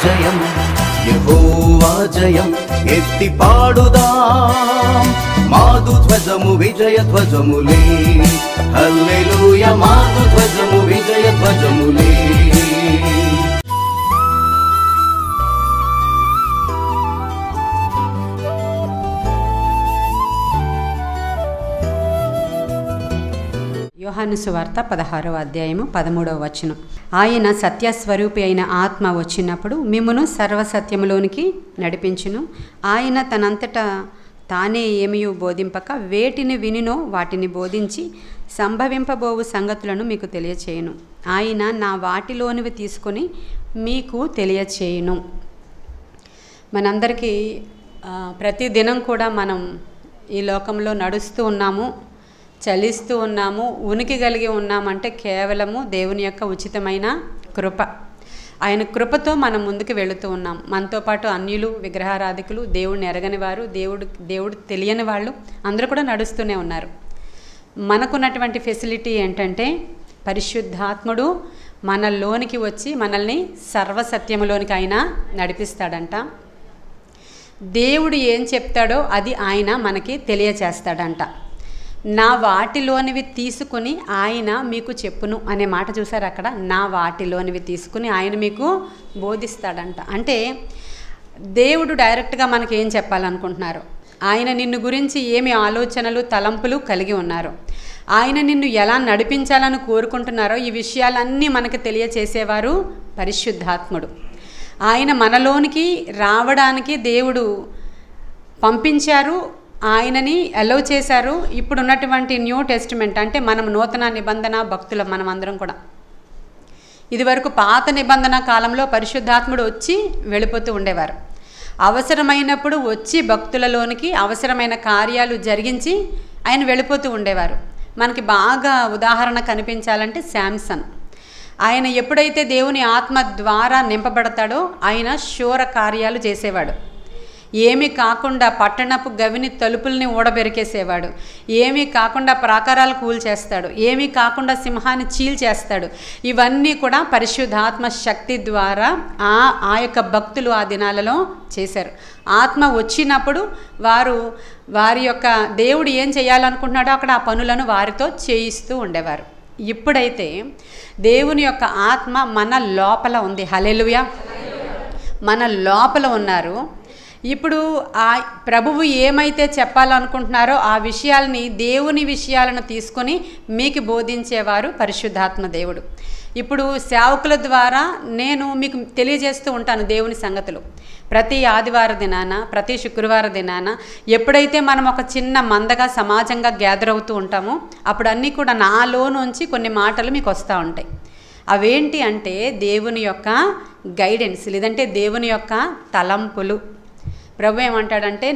జయం యెహోవా జయం ఎత్తి పాడుదాం మాదు ధ్వజము విజయ ధ్వజములే హల్లెలూయా మాదు ధ్వజము విజయ ధ్వజములే యోహాను సువార్త 16వ అధ్యాయము 13వ వచనం. ఆయన సత్యస్వరూపి అయిన ఆత్మ వచ్చినప్పుడు మిమ్మును సర్వసత్యములోనికి నడిపించును. ఆయన తనంతటా తానే ఏమియూ బోధింపక వేటిని వినినో వాటిని బోధించి సంభవింపబోవు సంగతులను మీకు తెలియచేయును. ఆయన నా వాటిలోనివి తీసుకొని మీకు తెలియచేయును. మనందరికీ ప్రతి దినం కూడా మనం ఈ లోకంలో నడుస్తూ ఉన్నాము, చలిస్తూ ఉన్నాము, ఉనికి కలిగి ఉన్నామంటే కేవలము దేవుని యొక్క ఉచితమైన కృప. ఆయన కృపతో మనం ముందుకు వెళుతూ ఉన్నాం. మనతో పాటు అన్యులు, విగ్రహారాధికులు, దేవుడిని ఎరగని వారు, దేవుడు తెలియని వాళ్ళు అందరూ కూడా నడుస్తూనే ఉన్నారు. మనకున్నటువంటి ఫెసిలిటీ ఏంటంటే పరిశుద్ధాత్ముడు మనలోనికి వచ్చి మనల్ని సర్వసత్యములోనికి ఆయన నడిపిస్తాడంట. దేవుడు ఏం చెప్తాడో అది ఆయన మనకి తెలియచేస్తాడంట. నా వాటిలోనివి తీసుకుని ఆయన మీకు చెప్పును అనే మాట చూసారు అక్కడ. నా వాటిలోనివి తీసుకుని ఆయన మీకు బోధిస్తాడంట. అంటే దేవుడు డైరెక్ట్గా మనకి ఏం చెప్పాలనుకుంటున్నారు, ఆయన నిన్ను గురించి ఏమి ఆలోచనలు తలంపులు కలిగి ఉన్నారు, ఆయన నిన్ను ఎలా నడిపించాలని కోరుకుంటున్నారో ఈ విషయాలన్నీ మనకు తెలియచేసేవారు పరిశుద్ధాత్ముడు. ఆయన మనలోనికి రావడానికి దేవుడు పంపించారు, ఆయనని అలౌ చేశారు. ఇప్పుడు ఉన్నటువంటి న్యూ టెస్టిమెంట్ అంటే మనం నూతన నిబంధన భక్తులం మనం అందరం కూడా. ఇదివరకు పాత నిబంధన కాలంలో పరిశుద్ధాత్ముడు వచ్చి వెళ్ళిపోతూ ఉండేవారు. అవసరమైనప్పుడు వచ్చి భక్తులలోనికి అవసరమైన కార్యాలు జరిగించి ఆయన వెళ్ళిపోతూ ఉండేవారు. మనకి బాగా ఉదాహరణ కనిపించాలంటే శాంసన్. ఆయన ఎప్పుడైతే దేవుని ఆత్మ ద్వారా నింపబడతాడో ఆయన శూర కార్యాలు చేసేవాడు. ఏమీ కాకుండా పట్టణపు గవిని తలుపుల్ని ఊడబెరికేసేవాడు. ఏమీ కాకుండా ప్రాకారాలు కూల్చేస్తాడు. ఏమీ కాకుండా సింహాన్ని చీల్చేస్తాడు. ఇవన్నీ కూడా పరిశుద్ధాత్మ శక్తి ద్వారా ఆ యొక్క భక్తులు ఆ దినాలలో చేశారు. ఆత్మ వచ్చినప్పుడు వారి యొక్క దేవుడు ఏం చేయాలనుకుంటున్నాడో అక్కడ ఆ పనులను వారితో చేయిస్తూ ఉండేవారు. ఇప్పుడైతే దేవుని యొక్క ఆత్మ మన లోపల ఉంది. హల్లెలూయా, మన లోపల ఉన్నారు. ఇప్పుడు ఆ ప్రభువు ఏమైతే చెప్పాలనుకుంటున్నారో ఆ విషయాల్ని దేవుని విషయాలను తీసుకొని మీకు బోధించేవారు పరిశుద్ధాత్మ దేవుడు. ఇప్పుడు సేవకుల ద్వారా నేను మీకు తెలియజేస్తూ ఉంటాను దేవుని సంగతులు. ప్రతి ఆదివార దినాన, ప్రతి శుక్రవార దినాన ఎప్పుడైతే మనం ఒక చిన్న మందగా సమాజంగా గ్యాదర్ అవుతూ ఉంటామో అప్పుడు అన్నీ కూడా నాలో నుంచి కొన్ని మాటలు మీకు వస్తూ ఉంటాయి. అవేంటి అంటే దేవుని యొక్క గైడెన్స్, లేదంటే దేవుని యొక్క తలంపులు. ప్రభు ఏమంటాడంటే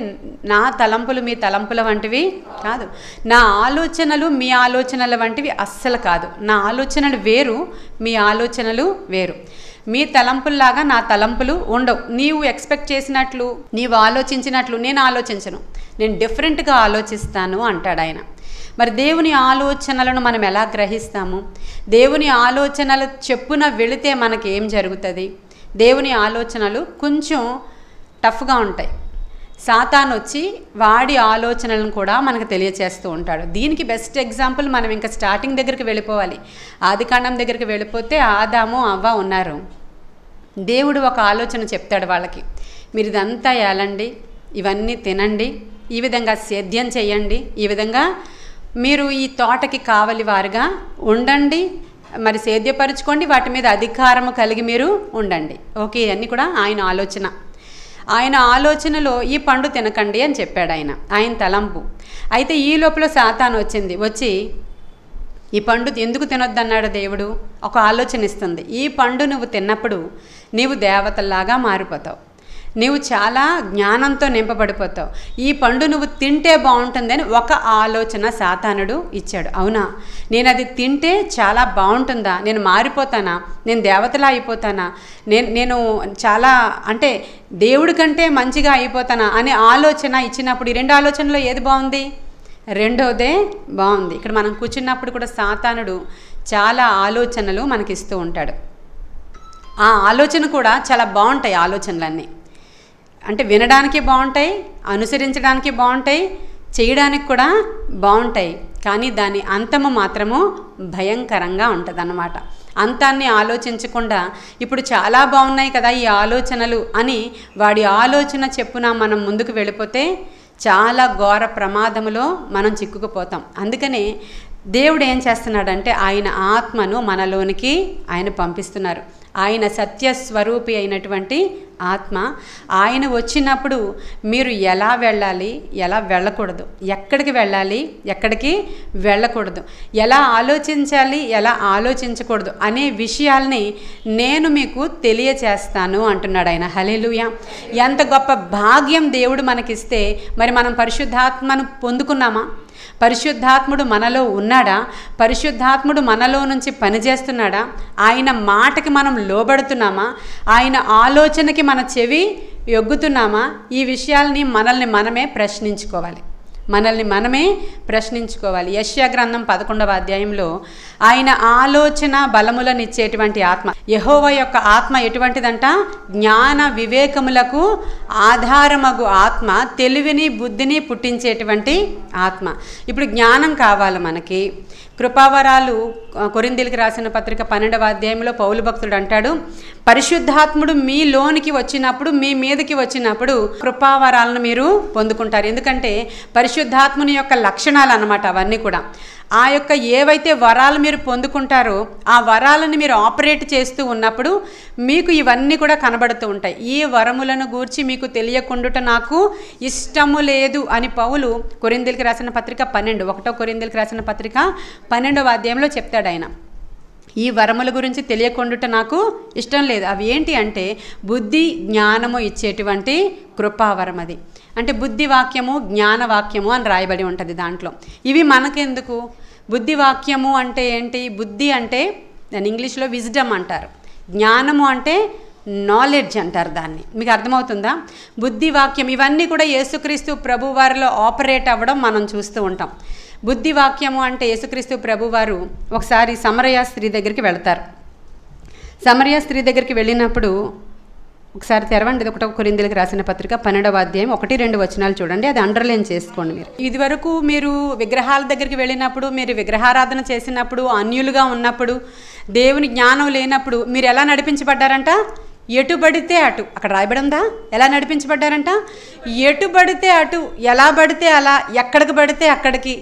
నా తలంపులు మీ తలంపుల వంటివి కాదు, నా ఆలోచనలు మీ ఆలోచనల వంటివి అస్సలు కాదు. నా ఆలోచనలు వేరు, మీ ఆలోచనలు వేరు. మీ తలంపుల్లాగా నా తలంపులు ఉండవు. నీవు ఎక్స్పెక్ట్ చేసినట్లు, నీవు ఆలోచించినట్లు నేను ఆలోచించను, నేను డిఫరెంట్గా ఆలోచిస్తాను అంటాడు ఆయన. మరి దేవుని ఆలోచనలను మనం ఎలా గ్రహిస్తాము? దేవుని ఆలోచనలు చెప్పున వెళితే మనకి ఏం జరుగుతుంది? దేవుని ఆలోచనలు కొంచెం టఫ్గా ఉంటాయి. సాతాను వచ్చి వాడి ఆలోచనలను కూడా మనకు తెలియచేస్తూ ఉంటాడు. దీనికి బెస్ట్ ఎగ్జాంపుల్ మనం ఇంకా స్టార్టింగ్ దగ్గరికి వెళ్ళిపోవాలి. ఆదికాండం దగ్గరికి వెళ్ళిపోతే ఆదాము అవ్వ ఉన్నారు. దేవుడు ఒక ఆలోచన చెప్తాడు వాళ్ళకి, మీరు ఇదంతా ఏలండి, ఇవన్నీ తినండి, ఈ విధంగా సేద్యం చేయండి, ఈ విధంగా మీరు ఈ తోటకి కావలి వారుగా ఉండండి, మరి సేద్యపరుచుకోండి, వాటి మీద అధికారము కలిగి మీరు ఉండండి. ఓకే, ఇవన్నీ కూడా ఆయన ఆలోచన. ఆయన ఆలోచనలో ఈ పండు తినకండి అని చెప్పాడు ఆయన తలంపు. అయితే ఈ లోపల సాతాను వచ్చి ఈ పండు ఎందుకు తినొద్దన్నాడు దేవుడు? ఒక ఆలోచన ఇస్తుంది. ఈ పండు నువ్వు తిన్నప్పుడు నీవు దేవతల్లాగా మారిపోతావు, నీవు చాలా జ్ఞానంతో నింపబడిపోతావు, ఈ పండు నువ్వు తింటే బాగుంటుందని ఒక ఆలోచన సాతానుడు ఇచ్చాడు. అవునా, నేను అది తింటే చాలా బాగుంటుందా, నేను మారిపోతానా, నేను దేవతలా అయిపోతానా, నేను చాలా అంటే దేవుడి కంటే మంచిగా అయిపోతానా అనే ఆలోచన ఇచ్చినప్పుడు ఈ రెండు ఆలోచనలో ఏది బాగుంది? రెండోదే బాగుంది. ఇక్కడ మనం కూర్చున్నప్పుడు కూడా సాతానుడు చాలా ఆలోచనలు మనకిస్తూ ఉంటాడు. ఆ ఆలోచన కూడా చాలా బాగుంటాయి. ఆలోచనలన్నీ అంటే వినడానికి బాగుంటాయి, అనుసరించడానికి బాగుంటాయి, చేయడానికి కూడా బాగుంటాయి. కానీ దాని అంతము మాత్రము భయంకరంగా ఉంటుందన్నమాట. అంతాన్ని ఆలోచించకుండా ఇప్పుడు చాలా బాగున్నాయి కదా ఈ ఆలోచనలు అని వాడి ఆలోచన చెప్పున మనం ముందుకు వెళ్ళిపోతే చాలా ఘోర ప్రమాదములో మనం చిక్కుకుపోతాం. అందుకనే దేవుడు ఏం చేస్తున్నాడంటే ఆయన ఆత్మను మనలోనికి ఆయన పంపిస్తున్నారు. ఆయన సత్యస్వరూపి అయినటువంటి ఆత్మ. ఆయన వచ్చినప్పుడు మీరు ఎలా వెళ్ళాలి, ఎలా వెళ్ళకూడదు, ఎక్కడికి వెళ్ళాలి, ఎక్కడికి వెళ్ళకూడదు, ఎలా ఆలోచించాలి, ఎలా ఆలోచించకూడదు అనే విషయాల్ని నేను మీకు తెలియచేస్తాను అంటున్నాడు ఆయన. హల్లెలూయా! ఎంత గొప్ప భాగ్యం దేవుడు మనకిస్తే మరి మనం పరిశుద్ధాత్మను పొందుకున్నామా? పరిశుద్ధాత్ముడు మనలో ఉన్నాడా? పరిశుద్ధాత్ముడు మనలో నుంచి పనిచేస్తున్నాడా? ఆయన మాటకి మనం లోబడుతున్నామా? ఆయన ఆలోచనకి మన చెవి యొగ్గుతున్నామా? ఈ విషయాల్ని మనల్ని మనమే ప్రశ్నించుకోవాలి. యెషయా గ్రంథం 11వ అధ్యాయంలో ఆయన ఆలోచన బలములనిచ్చేటువంటి ఆత్మ, యెహోవా యొక్క ఆత్మ ఎటువంటిదంట? జ్ఞాన వివేకములకు ఆధారమగు ఆత్మ, తెలివిని బుద్ధిని పుట్టించేటువంటి ఆత్మ. ఇప్పుడు జ్ఞానం కావాలి మనకి. కృపావరాలు కొరింథీయులకు రాసిన పత్రిక 12వ అధ్యాయంలో పౌలు భక్తుడు అంటాడు, పరిశుద్ధాత్ముడు మీలోనికి వచ్చినప్పుడు, మీ మీదకి వచ్చినప్పుడు కృపావరాలను మీరు పొందుకుంటారు. ఎందుకంటే పరిశుద్ధాత్ముని యొక్క లక్షణాలు అన్నమాట అవన్నీ కూడా. ఆ యొక్క ఏవైతే వరాలు మీరు పొందుకుంటారో ఆ వరాలను మీరు ఆపరేట్ చేస్తూ ఉన్నప్పుడు మీకు ఇవన్నీ కూడా కనబడుతూ ఉంటాయి. ఈ వరములను గూర్చి మీకు తెలియకుండుట నాకు ఇష్టము లేదు అని పౌలు కొరింథీయులకు రాసిన పత్రిక 1 కొరింథీయులకు రాసిన పత్రిక 12వ అధ్యాయంలో చెప్తాడు ఆయన. ఈ వరముల గురించి తెలియకుండుట నాకు ఇష్టం లేదు. అవి ఏంటి అంటే బుద్ధి జ్ఞానము ఇచ్చేటువంటి కృపావరం. అది అంటే బుద్ధి వాక్యము, జ్ఞాన వాక్యము అని రాయబడి ఉంటుంది దాంట్లో. ఇవి మనకెందుకు? బుద్ధి వాక్యము అంటే ఏంటి? బుద్ధి అంటే దాన్ని ఇంగ్లీష్లో విజ్డమ్ అంటారు, జ్ఞానము అంటే నాలెడ్జ్ అంటారు. దాన్ని మీకు అర్థమవుతుందా? బుద్ధి వాక్యం ఇవన్నీ కూడా యేసుక్రీస్తు ప్రభు వారిలో ఆపరేట్ అవ్వడం మనం చూస్తూ ఉంటాం. బుద్ధి వాక్యము అంటే యేసుక్రీస్తు ప్రభువారు ఒకసారి సమరయ స్త్రీ దగ్గరికి వెళ్తారు. సమరయ స్త్రీ దగ్గరికి వెళ్ళినప్పుడు ఒకసారి తెరవండి, 1 కొరింథీయులకు రాసిన పత్రిక 12వ అధ్యాయం 1-2 వచనాలు చూడండి. అది అండర్లైన్ చేసుకోండి. మీరు ఇదివరకు మీరు విగ్రహాల దగ్గరికి వెళ్ళినప్పుడు, మీరు విగ్రహారాధన చేసినప్పుడు, అన్యులుగా ఉన్నప్పుడు, దేవుని జ్ఞానం లేనప్పుడు మీరు ఎలా నడిపించబడ్డారంట? ఎటు పడితే అటు. అక్కడ రాయబడి ఉందా? ఎలా నడిపించబడ్డారంట? ఎటు పడితే అటు, ఎలా పడితే అలా, ఎక్కడికి పడితే అక్కడికి,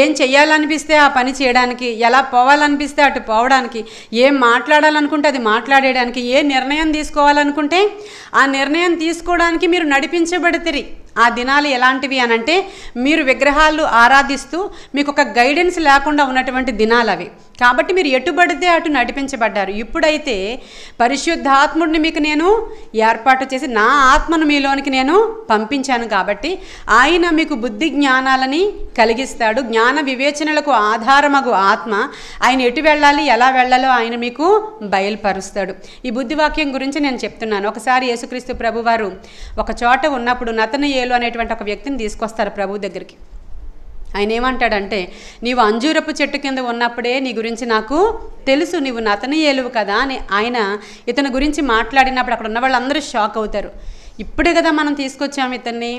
ఏం చెయ్యాలనిపిస్తే ఆ పని చేయడానికి, ఎలా పోవాలనిపిస్తే అటు పోవడానికి, ఏం మాట్లాడాలనుకుంటే అది మాట్లాడేయడానికి, ఏ నిర్ణయం తీసుకోవాలనుకుంటే ఆ నిర్ణయం తీసుకోవడానికి మీరు నడిపించబడితిరి. ఆ దినాలు ఎలాంటివి అనంటే మీరు విగ్రహాలు ఆరాధిస్తూ మీకు ఒక గైడెన్స్ లేకుండా ఉన్నటువంటి దినాలు అవి. కాబట్టి మీరు ఎటుబడితే అటు నడిపించబడ్డారు. ఇప్పుడైతే పరిశుద్ధాత్ముడిని మీకు నేను ఏర్పాటు చేసి నా ఆత్మను మీలోనికి నేను పంపించాను. కాబట్టి ఆయన మీకు బుద్ధి జ్ఞానాలని కలిగిస్తాడు. జ్ఞాన వివేచనలకు ఆధారమగు ఆత్మ ఆయన ఎటు వెళ్ళాలి, ఎలా వెళ్ళాలో ఆయన మీకు బయలుపరుస్తాడు. ఈ బుద్ధివాక్యం గురించి నేను చెప్తున్నాను. ఒకసారి యేసుక్రీస్తు ప్రభువారు ఒక చోట ఉన్నప్పుడు నతనయేలు అనేటువంటి ఒక వ్యక్తిని తీసుకొస్తారు ప్రభు దగ్గరికి. ఆయన ఏమంటాడంటే, నీవు అంజూరపు చెట్టు కింద ఉన్నప్పుడే నీ గురించి నాకు తెలుసు, నీవు నతనయేలువు కదా అని ఆయన ఇతని గురించి మాట్లాడినప్పుడు అక్కడ ఉన్న వాళ్ళందరూ షాక్ అవుతారు. ఇప్పుడే కదా మనం తీసుకొచ్చాము ఇతన్ని,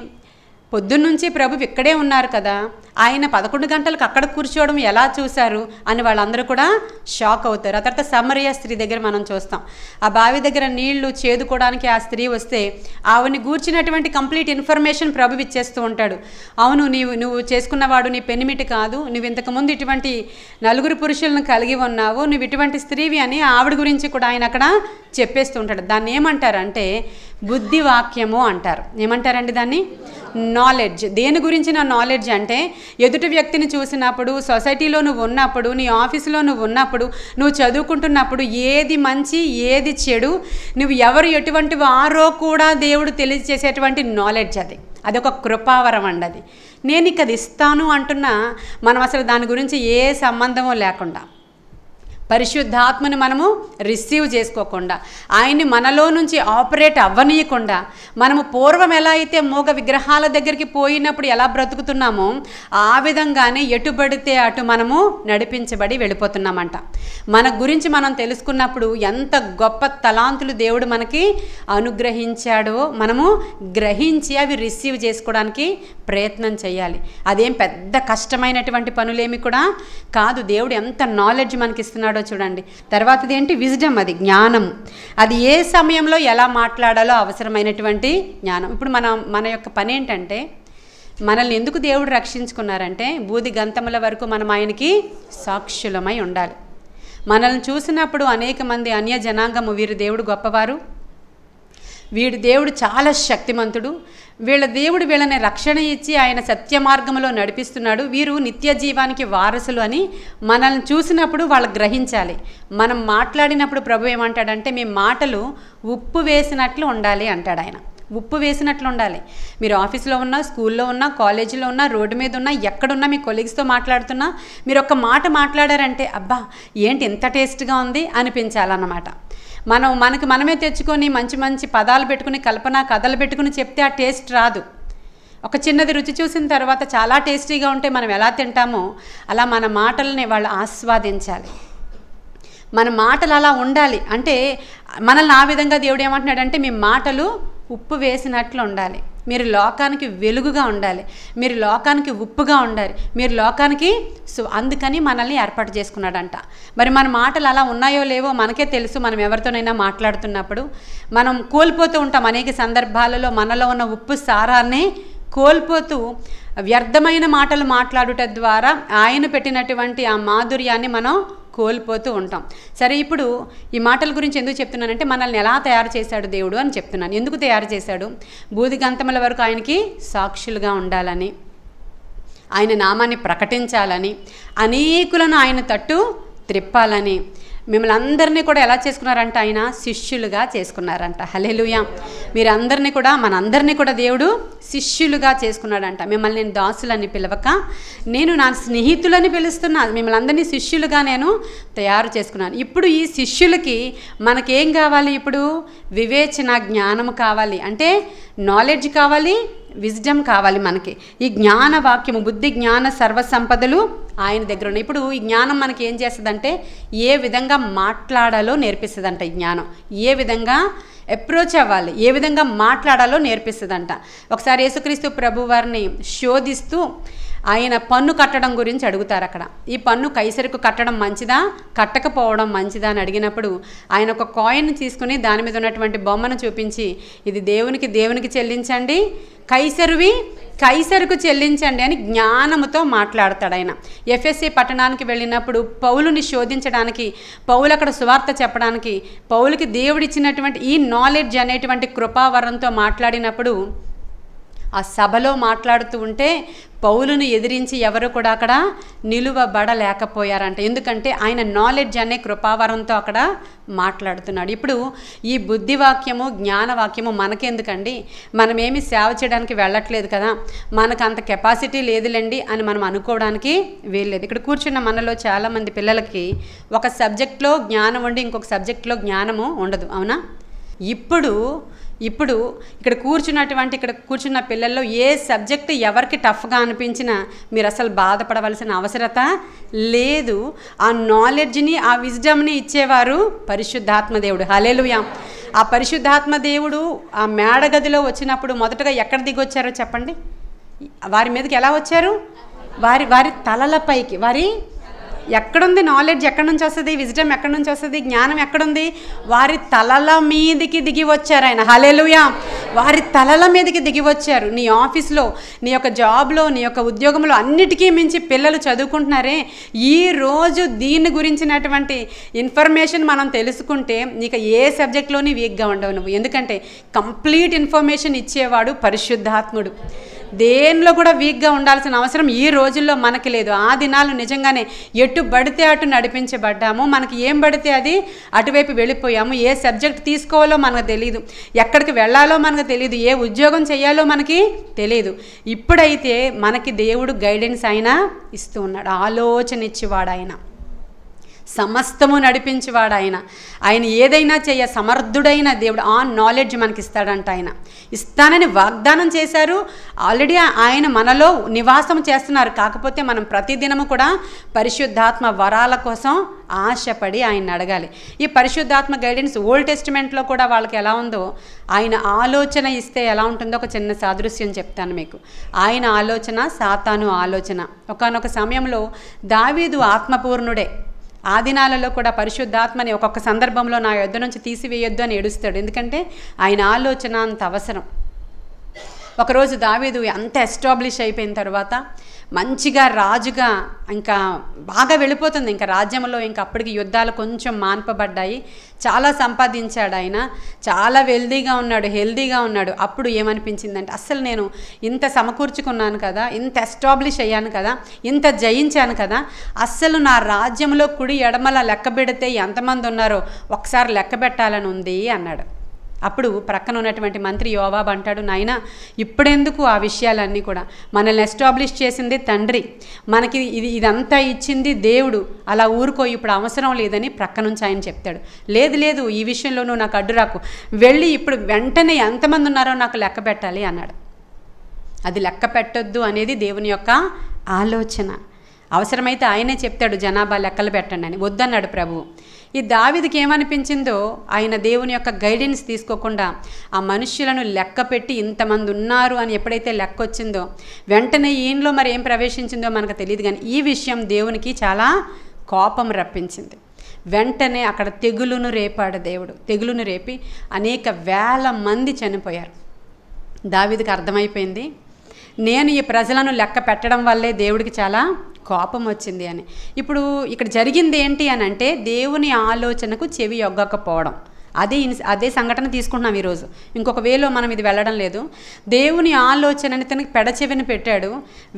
పొద్దున్నుంచి ప్రభు ఇక్కడే ఉన్నారు కదా, ఆయన 11 గంటలకు అక్కడ కూర్చోవడం ఎలా చూశారు అని వాళ్ళందరూ కూడా షాక్ అవుతారు. ఆ తర్వాత సమరయ స్త్రీ దగ్గర మనం చూస్తాం. ఆ బావి దగ్గర నీళ్లు చేదుకోవడానికి ఆ స్త్రీ వస్తే ఆవిని గూర్చినటువంటి కంప్లీట్ ఇన్ఫర్మేషన్ ప్రభు ఇచ్చేస్తూ ఉంటాడు. అవును, నువ్వు చేసుకున్నవాడు నీ పెనిమిటి కాదు, నువ్వు ఇంతకుముందు ఇటువంటి 4 పురుషులను కలిగి ఉన్నావు, నువ్వు ఇటువంటి స్త్రీవి అని ఆవిడ గురించి కూడా ఆయన అక్కడ చెప్పేస్తూ ఉంటాడు. దాన్ని ఏమంటారంటే బుద్ధి వాక్యము అంటారు. ఏమంటారండి దాన్ని? నాలెడ్జ్. దేని గురించిన నాలెడ్జ్ అంటే ఎదుటి వ్యక్తిని చూసినప్పుడు, సొసైటీలో నువ్వు ఉన్నప్పుడు, నీ ఆఫీసులో నువ్వు ఉన్నప్పుడు, నువ్వు చదువుకుంటున్నప్పుడు ఏది మంచి ఏది చెడు, నువ్వు ఎవరు ఎటువంటి వారో కూడా దేవుడు తెలియజేసేటువంటి నాలెడ్జ్. అదొక కృపావరం అండి. అది నేను ఇక అది ఇస్తాను అంటున్నా మనం అసలు దాని గురించి ఏ సంబంధమో లేకుండా పరిశుద్ధాత్మని మనము రిసీవ్ చేసుకోకుండా, ఆయన్ని మనలో నుంచి ఆపరేట్ అవ్వనీయకుండా, మనము పూర్వం ఎలా అయితే మూగ విగ్రహాల దగ్గరికి పోయినప్పుడు ఎలా బ్రతుకుతున్నామో ఆ విధంగానే ఎటుబడితే అటు మనము నడిపించబడి వెళ్ళిపోతున్నామంట. మన గురించి మనం తెలుసుకున్నప్పుడు ఎంత గొప్ప తలాంతులు దేవుడు మనకి అనుగ్రహించాడో మనము గ్రహించి అవి రిసీవ్ చేసుకోవడానికి ప్రయత్నం చేయాలి. అదేం పెద్ద కష్టమైనటువంటి పనులేమి కూడా కాదు. దేవుడు ఎంత నాలెడ్జ్ మనకి ఇస్తున్నాడో చూడండి. తర్వాతది ఏంటి? విజ్డమ్, అది జ్ఞానం. అది ఏ సమయంలో ఎలా మాట్లాడాలో అవసరమైనటువంటి జ్ఞానం. ఇప్పుడు మన యొక్క పని ఏంటంటే, మనల్ని ఎందుకు దేవుడు రక్షించుకున్నారంటే బూది గంతముల వరకు మనం ఆయనకి సాక్షులమై ఉండాలి. మనల్ని చూసినప్పుడు అనేక మంది అన్య జనాంగము, వీరు దేవుడు గొప్పవారు, వీడు దేవుడు చాలా శక్తిమంతుడు, వీళ్ళ దేవుడు వీళ్ళని రక్షణ ఇచ్చి ఆయన సత్య మార్గంలో నడిపిస్తున్నాడు, వీరు నిత్య జీవానికి వారసులు అని మనల్ని చూసినప్పుడు వాళ్ళు గ్రహించాలి. మనం మాట్లాడినప్పుడు ప్రభు ఏమంటాడంటే, మీ మాటలు ఉప్పు వేసినట్లు ఉండాలి అంటాడు ఆయన. ఉప్పు వేసినట్లు ఉండాలి. మీరు ఆఫీస్లో ఉన్నా, స్కూల్లో ఉన్నా, కాలేజీలో ఉన్నా, రోడ్డు మీద ఉన్నా, ఎక్కడున్నా, మీ కొలీగ్స్తో మాట్లాడుతున్నా మీరు ఒక్క మాట మాట్లాడారంటే అబ్బా ఏంటి ఎంత టేస్ట్గా ఉంది అనిపించాలన్నమాట. మనకి మనమే తెచ్చుకొని మంచి మంచి పదాలు పెట్టుకుని, కల్పన కథలు పెట్టుకుని చెప్తే ఆ టేస్ట్ రాదు. ఒక చిన్నది రుచి చూసిన తర్వాత చాలా టేస్టీగా ఉంటే మనం ఎలా తింటామో అలా మన మాటల్ని వాళ్ళు ఆస్వాదించాలి. మన మాటలు అలా ఉండాలి. అంటే మనల్ని ఆ విధంగా దేవుడు ఏమంటున్నాడంటే, మీ మాటలు ఉప్పు వేసినట్లు ఉండాలి, మీరు లోకానికి వెలుగుగా ఉండాలి, మీరు లోకానికి ఉప్పుగా ఉండాలి, మీరు లోకానికి అందుకని మనల్ని ఏర్పాటు చేసుకున్నాడంట. మరి మన మాటలు అలా ఉన్నాయో లేవో మనకే తెలుసు. మనం ఎవరితోనైనా మాట్లాడుతున్నప్పుడు మనం కోల్పోతూ ఉంటాం. అనేక సందర్భాలలో మనలో ఉన్న ఉప్పు సారాన్ని కోల్పోతూ వ్యర్థమైన మాటలు మాట్లాడుట ద్వారా ఆయన పెట్టినటువంటి ఆ మాధుర్యాన్ని మనం కోల్పోతూ ఉంటాం. సరే, ఇప్పుడు ఈ మాటల గురించి ఎందుకు చెప్తున్నానంటే, మనల్ని ఎలా తయారు చేశాడు దేవుడు అని చెప్తున్నాను. ఎందుకు తయారు చేశాడు? బూది గంతముల వరకు ఆయనకి సాక్షులుగా ఉండాలని, ఆయన నామాన్ని ప్రకటించాలని, అనేకులను ఆయన తట్టు త్రిప్పాలని. మిమ్మల్ని అందరినీ కూడా ఎలా చేసుకున్నారంట? ఆయన శిష్యులుగా చేసుకున్నారంట. హల్లెలూయా. మీరందరినీ కూడా, మనందరినీ కూడా దేవుడు శిష్యులుగా చేసుకున్నాడంట. మిమ్మల్ని నేను దాసులని పిలవక నేను నా స్నేహితులని పిలుస్తున్నా, మిమ్మల్ని అందరినీ శిష్యులుగా నేను తయారు చేసుకున్నాను. ఇప్పుడు ఈ శిష్యులకి మనకేం కావాలి? ఇప్పుడు వివేచన, జ్ఞానం కావాలి. అంటే నాలెడ్జ్ కావాలి, విజ్డమ్ కావాలి మనకి. ఈ జ్ఞాన వాక్యము, బుద్ధి జ్ఞాన సర్వసంపదలు ఆయన దగ్గర ఉన్నాయి. ఇప్పుడు ఈ జ్ఞానం మనకి ఏం చేస్తుందంటే, ఏ విధంగా మాట్లాడాలో నేర్పిస్తుందంట. ఈ జ్ఞానం ఏ విధంగా అప్రోచ్ అవ్వాలి, ఏ విధంగా మాట్లాడాలో నేర్పిస్తుందంట. ఒకసారి యేసుక్రీస్తు ప్రభు వారిని శోధిస్తూ ఆయన పన్ను కట్టడం గురించి అడుగుతారు. అక్కడ ఈ పన్ను కైసరుకు కట్టడం మంచిదా, కట్టకపోవడం మంచిదా అని అడిగినప్పుడు ఆయన ఒక కాయిన్ తీసుకుని దాని మీద ఉన్నటువంటి బొమ్మను చూపించి, ఇది దేవునికి చెల్లించండి, కైసరుకు చెల్లించండి అని జ్ఞానముతో మాట్లాడతాడు ఆయన. ఎఫెసీ పట్టణానికి వెళ్ళినప్పుడు పౌలుని శోధించడానికి, పౌలు అక్కడ సువార్త చెప్పడానికి, పౌలుకి దేవుడిచ్చినటువంటి ఈ నాలెడ్జ్ అనేటువంటి కృపావరంతో మాట్లాడినప్పుడు ఆ సభలో మాట్లాడుతూ ఉంటే పౌలును ఎదిరించి ఎవరు కూడా అక్కడ నిలువబడలేకపోయారంట. ఎందుకంటే ఆయన నాలెడ్జ్ అనే కృపావరంతో అక్కడ మాట్లాడుతున్నాడు. ఇప్పుడు ఈ బుద్ధివాక్యము, జ్ఞానవాక్యము మనకెందుకండి? మనమేమి సేవ చేయడానికి వెళ్ళట్లేదు కదా, మనకు అంత కెపాసిటీ లేదులేండి అని మనం అనుకోవడానికి వీల్లేదు. ఇక్కడ కూర్చున్న మనలో చాలామంది పిల్లలకి ఒక సబ్జెక్ట్లో జ్ఞానం ఉండి ఇంకొక సబ్జెక్ట్లో జ్ఞానము ఉండదు, అవునా? ఇప్పుడు ఇక్కడ కూర్చున్న పిల్లల్లో ఏ సబ్జెక్టు ఎవరికి టఫ్గా అనిపించినా మీరు అసలు బాధపడవలసిన అవసరత లేదు. ఆ నాలెడ్జ్ని, ఆ విజ్డమ్ని ఇచ్చేవారు పరిశుద్ధాత్మ దేవుడు. హల్లెలూయా. ఆ పరిశుద్ధాత్మ దేవుడు ఆ మేడగదిలో వచ్చినప్పుడు మొదటగా ఎక్కడ దిగొచ్చారో చెప్పండి? వారి మీదకి ఎలా వచ్చారు? వారి తలలపైకి. ఎక్కడుంది నాలెడ్జ్? ఎక్కడి నుంచి వస్తుంది? విజ్డమ్ ఎక్కడి నుంచి వస్తుంది? జ్ఞానం ఎక్కడుంది? వారి తలల మీదకి దిగి వచ్చారు ఆయన. హల్లెలూయా. వారి తలల మీదకి దిగి వచ్చారు. నీ ఆఫీస్లో, నీ యొక్క జాబ్లో, నీ యొక్క ఉద్యోగంలో అన్నిటికీ మించి పిల్లలు చదువుకుంటున్నారే, ఈరోజు దీని గురించినటువంటి ఇన్ఫర్మేషన్ మనం తెలుసుకుంటే నీకు ఏ సబ్జెక్ట్లోని వీక్గా ఉండవు నువ్వు. ఎందుకంటే కంప్లీట్ ఇన్ఫర్మేషన్ ఇచ్చేవాడు పరిశుద్ధాత్ముడు. దేనిలో కూడా వీక్గా ఉండాల్సిన అవసరం ఈ రోజుల్లో మనకి లేదు. ఆ దినాలు నిజంగానే ఎటు పడితే అటు నడిపించబడ్డాము. మనకి ఏం పడితే అది అటువైపు వెళ్ళిపోయాము. ఏ సబ్జెక్ట్ తీసుకోవాలో మనకు తెలియదు, ఎక్కడికి వెళ్ళాలో మనకు తెలియదు, ఏ ఉద్యోగం చేయాలో మనకి తెలియదు. ఇప్పుడైతే మనకి దేవుడు గైడెన్స్ ఆయన ఇస్తూ ఉన్నాడు, ఆలోచన ఇచ్చేవాడు ఆయన. సమస్తము నడిపించేవాడు ఆయన. ఆయన ఏదైనా చేయ సమర్థుడైన దేవుడు. ఆ నాలెడ్జ్ మనకి ఇస్తాడంట. ఆయన ఇస్తానని వాగ్దానం చేశారు. ఆల్రెడీ ఆయన మనలో నివాసం చేస్తున్నారు. కాకపోతే మనం ప్రతిదినము కూడా పరిశుద్ధాత్మ వరాల కోసం ఆశపడి ఆయన అడగాలి. ఈ పరిశుద్ధాత్మ గైడెన్స్ ఓల్డ్ టెస్టిమెంట్లో కూడా వాళ్ళకి ఎలా ఉందో, ఆయన ఆలోచన ఇస్తే ఎలా ఉంటుందో ఒక చిన్న సాదృశ్యం చెప్తాను మీకు. ఆయన ఆలోచన సాతాను ఆలోచన. ఒకానొక సమయంలో దావీదు ఆత్మపూర్ణుడే. ఆ దినాలలో కూడా పరిశుద్ధాత్మని ఒక్కొక్క సందర్భంలో నా యొద్ద నుంచి తీసివేయొద్దు అని ఏడుస్తాడు. ఎందుకంటే ఆయన ఆలోచన అంత అవసరం. ఒకరోజు దావీదు అంత ఎస్టాబ్లిష్ అయిపోయిన తర్వాత మంచిగా రాజుగా ఇంకా బాగా వెళ్ళిపోతుంది ఇంకా రాజ్యంలో. ఇంకా అప్పటికి యుద్ధాలు కొంచెం మాన్పబడ్డాయి. చాలా సంపాదించాడు ఆయన. చాలా వెల్దీగా ఉన్నాడు, హెల్దీగా ఉన్నాడు. అప్పుడు ఏమనిపించిందంటే, అస్సలు నేను ఇంత సమకూర్చుకున్నాను కదా, ఇంత ఎస్టాబ్లిష్ అయ్యాను కదా, ఇంత జయించాను కదా, అస్సలు నా రాజ్యంలో కుడి ఎడమల లెక్క పెడితే ఎంతమంది ఉన్నారో ఒకసారి లెక్క పెట్టాలని ఉంది అన్నాడు. అప్పుడు ప్రక్కన ఉన్నటువంటి మంత్రి యోవాబు అంటాడు, నాయన ఇప్పుడెందుకు ఆ విషయాలన్నీ కూడా, మనల్ని ఎస్టాబ్లిష్ చేసింది తండ్రి, మనకి ఇదంతా ఇచ్చింది దేవుడు, అలా ఊరుకో, ఇప్పుడు అవసరం లేదని ప్రక్క నుంచి ఆయన చెప్తాడు. లేదు లేదు, ఈ విషయంలో నువ్వు నాకు అడ్డు రాకు, వెళ్ళి ఇప్పుడు వెంటనే ఎంతమంది ఉన్నారో నాకు లెక్క పెట్టాలి అన్నాడు. అది లెక్క పెట్టొద్దు అనేది దేవుని యొక్క ఆలోచన. అవసరమైతే ఆయనే చెప్తాడు జనాభా లెక్కలు పెట్టండి అని. వద్దన్నాడు ప్రభువు. ఈ దావీదుకి ఏమనిపించిందో, ఆయన దేవుని యొక్క గైడెన్స్ తీసుకోకుండా ఆ మనుష్యులను లెక్క పెట్టి ఇంతమంది ఉన్నారు అని ఎప్పుడైతే లెక్క వచ్చిందో వెంటనే ఈయనలో మరి ఏం ప్రవేశించిందో మనకు తెలియదు. కానీ ఈ విషయం దేవునికి చాలా కోపం రప్పించింది. వెంటనే అక్కడ తెగులును రేపాడు దేవుడు. తెగులును రేపి అనేక వేల మంది చనిపోయారు. దావీదుకి అర్థమైపోయింది, నేను ఈ ప్రజలను లెక్క పెట్టడం వల్లే దేవుడికి చాలా కోపం వచ్చింది అని. ఇప్పుడు ఇక్కడ జరిగింది ఏంటి అని అంటే, దేవుని ఆలోచనకు చెవి యొగ్గకపోవడం. అదే సంఘటన తీసుకుంటున్నాం ఈరోజు. ఇంకొక వేలో మనం ఇది వెళ్ళడం లేదు. దేవుని ఆలోచనని తనకి పెడచెవిని పెట్టాడు.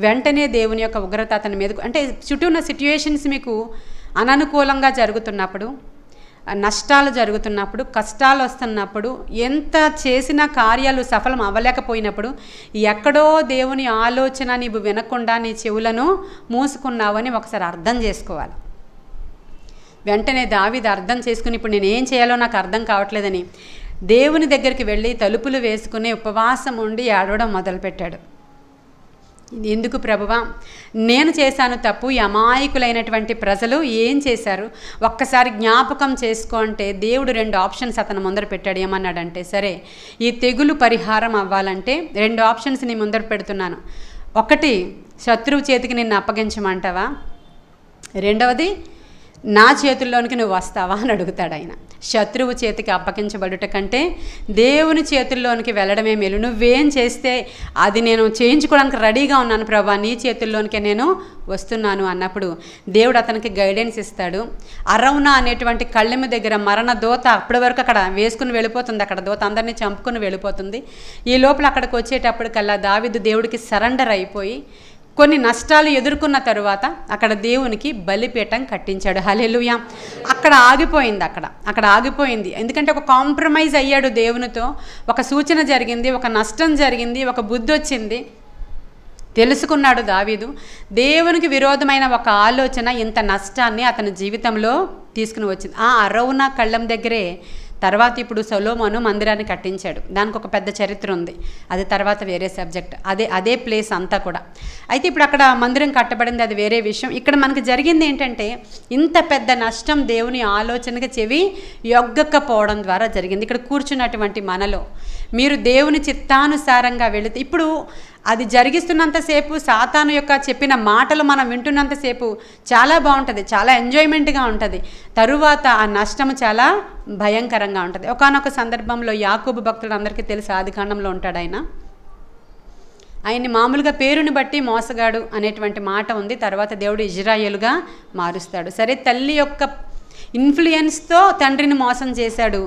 వెంటనే దేవుని యొక్క ఉగ్రత అతని మీదకు, అంటే చుట్టూ ఉన్న సిట్యుయేషన్స్ మీకు అననుకూలంగా జరుగుతున్నప్పుడు, నష్టాలు జరుగుతున్నప్పుడు, కష్టాలు వస్తున్నప్పుడు, ఎంత చేసిన కార్యాలు సఫలం అవ్వలేకపోయినప్పుడు, ఎక్కడో దేవుని ఆలోచన నీవు వినకుండా నీ చెవులను మూసుకున్నావని ఒకసారి అర్థం చేసుకోవాలి. వెంటనే దావీదు అర్థం చేసుకుని, ఇప్పుడు నేనేం చేయాలో నాకు అర్థం కావట్లేదని దేవుని దగ్గరికి వెళ్ళి తలుపులు వేసుకుని ఉపవాసం ఉండి ఏడవడం మొదలుపెట్టాడు. ఎందుకు ప్రభువా, నేను చేశాను తప్పు, ఈ అమాయకులైనటువంటి ప్రజలు ఏం చేశారు, ఒక్కసారి జ్ఞాపకం చేసుకో అంటే దేవుడు 2 ఆప్షన్స్ అతను ముందర పెట్టాడు. ఏమన్నాడంటే, సరే ఈ తెగులు పరిహారం అవ్వాలంటే 2 ఆప్షన్స్ నీ ముందర పెడుతున్నాను. ఒకటి, శత్రువు చేతికి నిన్ను అప్పగించమంటావా, రెండవది నా చేతుల్లోనికి నువ్వు వస్తావా అని అడుగుతాడు ఆయన. శత్రువు చేతికి అప్పగించబడుట కంటే దేవుని చేతుల్లోనికి వెళ్ళడమే మేలు. నువ్వేం చేస్తే అది నేను చేయించుకోవడానికి రెడీగా ఉన్నాను ప్రభా, నీ చేతుల్లోనికే నేను వస్తున్నాను అన్నప్పుడు దేవుడు అతనికి గైడెన్స్ ఇస్తాడు. అరౌనా అనేటువంటి కళ్ళెము దగ్గర మరణ దోత అప్పటి వరకు అక్కడ వేసుకుని వెళ్ళిపోతుంది. అక్కడ దోత అందరినీ చంపుకుని వెళ్ళిపోతుంది. ఈ లోపల అక్కడికి వచ్చేటప్పటికల్లా దావీదు దేవుడికి సరెండర్ అయిపోయి కొన్ని నష్టాలు ఎదుర్కొన్న తరువాత అక్కడ దేవునికి బలిపీఠం కట్టించాడు. హల్లెలూయా. అక్కడ ఆగిపోయింది. ఎందుకంటే ఒక కాంప్రమైజ్ అయ్యాడు దేవునితో. ఒక సూచన జరిగింది, ఒక నష్టం జరిగింది, ఒక బుద్ధి వచ్చింది, తెలుసుకున్నాడు దావీదు. దేవునికి విరోధమైన ఒక ఆలోచన ఇంత నష్టాన్ని అతని జీవితంలో తీసుకుని వచ్చింది. ఆ అరౌనా కళ్ళం దగ్గరే తర్వాత ఇప్పుడు సొలొమోను మందిరాన్ని కట్టించాడు. దానికి ఒక పెద్ద చరిత్ర ఉంది, అది తర్వాత వేరే సబ్జెక్ట్. అదే ప్లేస్ అంతా కూడా. అయితే ఇప్పుడు అక్కడ మందిరం కట్టబడింది, అది వేరే విషయం. ఇక్కడ మనకు జరిగింది ఏంటంటే, ఇంత పెద్ద నష్టం దేవుని ఆలోచనకి చెవి యొగ్గకపోవడం ద్వారా జరిగింది. ఇక్కడ కూర్చున్నటువంటి మనలో మీరు దేవుని చిత్తానుసారంగా వెళితే, ఇప్పుడు అది జరిగిస్తున్నంతసేపు సాతాను యొక్క చెప్పిన మాటలు మనం వింటున్నంతసేపు చాలా బాగుంటుంది, చాలా ఎంజాయ్మెంట్గా ఉంటుంది. తరువాత ఆ నష్టము చాలా భయంకరంగా ఉంటుంది. ఒకానొక సందర్భంలో యాకోబు భక్తుడు అందరికీ తెలిసి ఆదికాండంలో ఉంటాడు. ఆయన్ని మామూలుగా పేరుని బట్టి మోసగాడు అనేటువంటి మాట ఉంది. తర్వాత దేవుడు ఇజ్రాయేలుగా మారుస్తాడు. సరే, తల్లి యొక్క ఇన్ఫ్లుయెన్స్తో తండ్రిని మోసం చేశాడు.